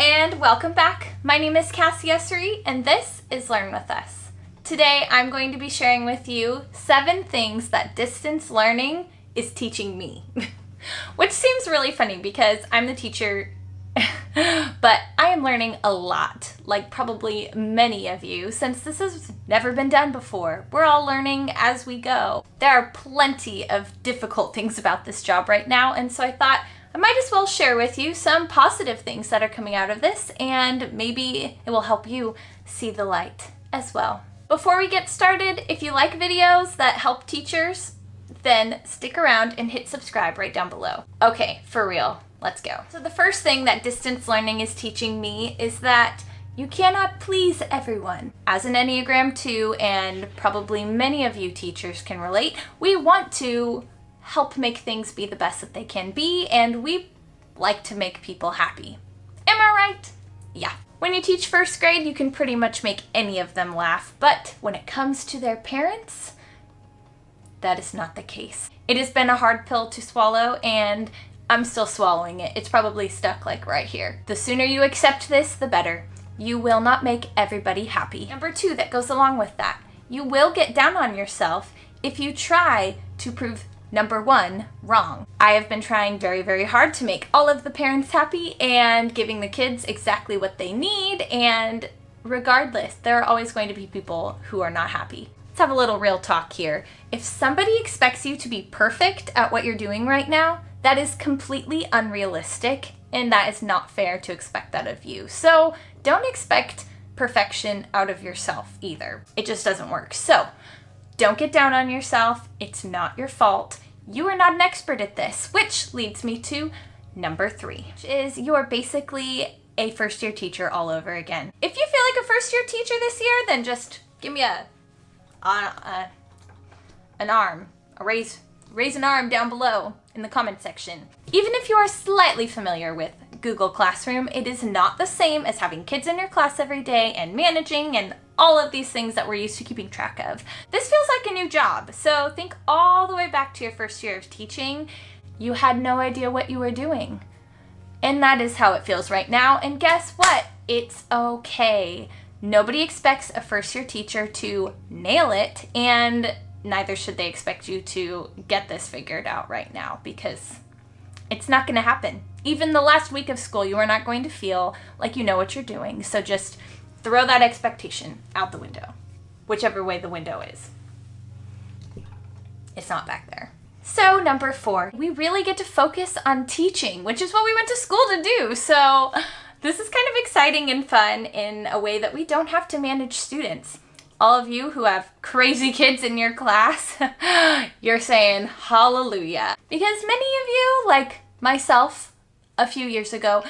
and welcome back. My name is Cassie Essery and this is Learn With Us. Today I'm going to be sharing with you 7 things that distance learning is teaching me. Which seems really funny because I'm the teacher, but I am learning a lot, like probably many of you, since this has never been done before. We're all learning as we go. There are plenty of difficult things about this job right now, and so I thought I might as well share with you some positive things that are coming out of this, and maybe it will help you see the light as well. Before we get started, if you like videos that help teachers, then stick around and hit subscribe right down below. Okay, for real, let's go. So the first thing that distance learning is teaching me is that you cannot please everyone. As an Enneagram 2, and probably many of you teachers can relate, we want to help make things be the best that they can be, and we like to make people happy. Am I right? Yeah. When you teach first grade, you can pretty much make any of them laugh, but when it comes to their parents, that is not the case. It has been a hard pill to swallow, and I'm still swallowing it. It's probably stuck like right here. The sooner you accept this, the better. You will not make everybody happy. Number 2 that goes along with that, you will get down on yourself if you try to prove Number 1, wrong. I have been trying very, very hard to make all of the parents happy and giving the kids exactly what they need, and regardless, there are always going to be people who are not happy. Let's have a little real talk here. If somebody expects you to be perfect at what you're doing right now, that is completely unrealistic, and that is not fair to expect that of you. So don't expect perfection out of yourself either. It just doesn't work. So don't get down on yourself. It's not your fault. You are not an expert at this, which leads me to number 3, which is you're basically a first-year teacher all over again. If you feel like a first-year teacher this year, then just give me an arm, raise an arm down below in the comment section. Even if you are slightly familiar with Google Classroom, it is not the same as having kids in your class every day and managing and all of these things that we're used to keeping track of. This feels like a new job, so think all the way back to your first year of teaching. You had no idea what you were doing. And that is how it feels right now, and guess what? It's okay. Nobody expects a first-year teacher to nail it, and neither should they expect you to get this figured out right now, because it's not going to happen. Even the last week of school, you are not going to feel like you know what you're doing, so just throw that expectation out the window, whichever way the window is. It's not back there. So number 4, we really get to focus on teaching, which is what we went to school to do. So this is kind of exciting and fun in a way that we don't have to manage students. All of you who have crazy kids in your class, you're saying hallelujah. Because many of you, like myself a few years ago,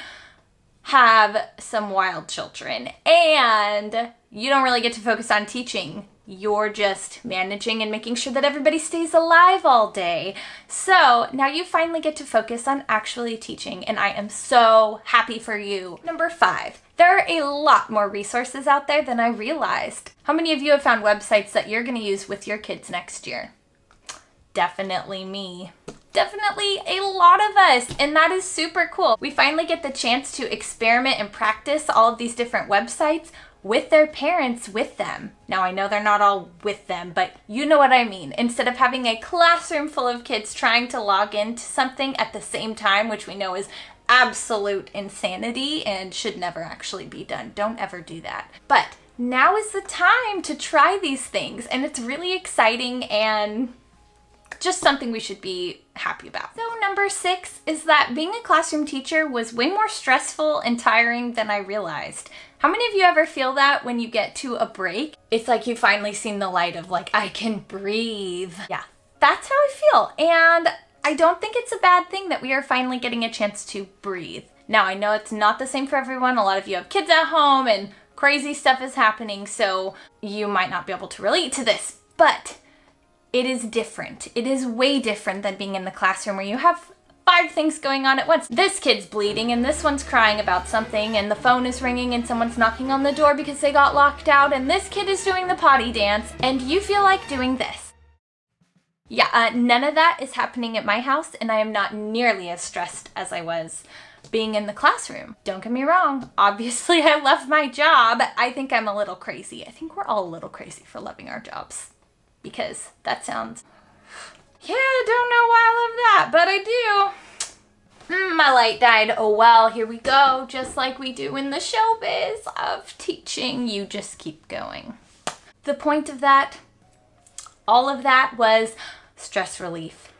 have some wild children, and you don't really get to focus on teaching. You're just managing and making sure that everybody stays alive all day. So now you finally get to focus on actually teaching, and I am so happy for you. Number 5, there are a lot more resources out there than I realized. How many of you have found websites that you're going to use with your kids next year? Definitely me. Definitely a lot of us, and that is super cool. We finally get the chance to experiment and practice all of these different websites with their parents with them. Now I know they're not all with them, but you know what I mean. Instead of having a classroom full of kids trying to log into something at the same time, which we know is absolute insanity and should never actually be done. Don't ever do that. But now is the time to try these things, and it's really exciting and just something we should be happy about. So number 6 is that being a classroom teacher was way more stressful and tiring than I realized. How many of you ever feel that when you get to a break? It's like you've finally seen the light of like, I can breathe. Yeah, that's how I feel. And I don't think it's a bad thing that we are finally getting a chance to breathe. Now, I know it's not the same for everyone. A lot of you have kids at home and crazy stuff is happening, so you might not be able to relate to this, but it is different. It is way different than being in the classroom where you have 5 things going on at once. This kid's bleeding and this one's crying about something and the phone is ringing and someone's knocking on the door because they got locked out and this kid is doing the potty dance and you feel like doing this. Yeah, none of that is happening at my house, and I am not nearly as stressed as I was being in the classroom. Don't get me wrong, obviously I love my job. I think I'm a little crazy. I think we're all a little crazy for loving our jobs, because that sounds, yeah, I don't know why I love that, but I do. My light died. Oh well, here we go. Just like we do in the showbiz of teaching, you just keep going. The point of that, all of that, was stress relief.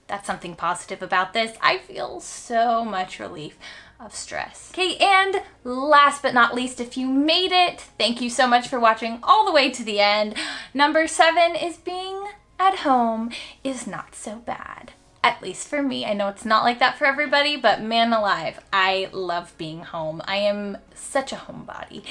That's something positive about this. I feel so much relief of stress. Okay, and last but not least, if you made it, thank you so much for watching all the way to the end. Number 7 is being at home is not so bad. At least for me. I know it's not like that for everybody, but man alive, I love being home. I am such a homebody.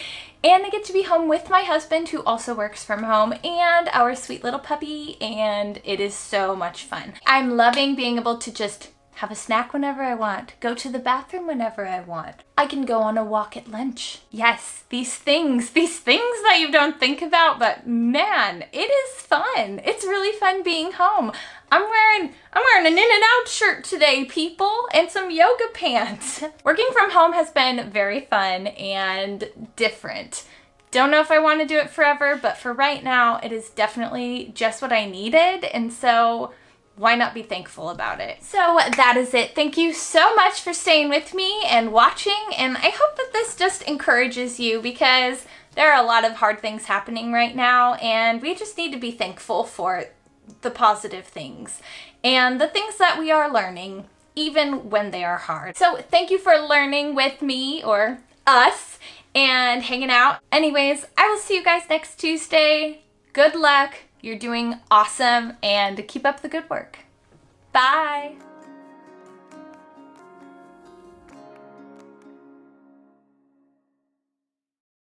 And I get to be home with my husband, who also works from home, and our sweet little puppy, and it is so much fun. I'm loving being able to just have a snack whenever I want, go to the bathroom whenever I want. I can go on a walk at lunch. Yes, these things that you don't think about, but man, it is fun. It's really fun being home. I'm wearing an In-N-Out shirt today, people, and some yoga pants. Working from home has been very fun and different. Don't know if I want to do it forever, but for right now, it is definitely just what I needed, and so why not be thankful about it? So that is it. Thank you so much for staying with me and watching, and I hope that this just encourages you, because there are a lot of hard things happening right now, and we just need to be thankful for the positive things and the things that we are learning, even when they are hard. So thank you for learning with me, or us, and hanging out. Anyways, I will see you guys next Tuesday. Good luck. You're doing awesome, and keep up the good work. Bye.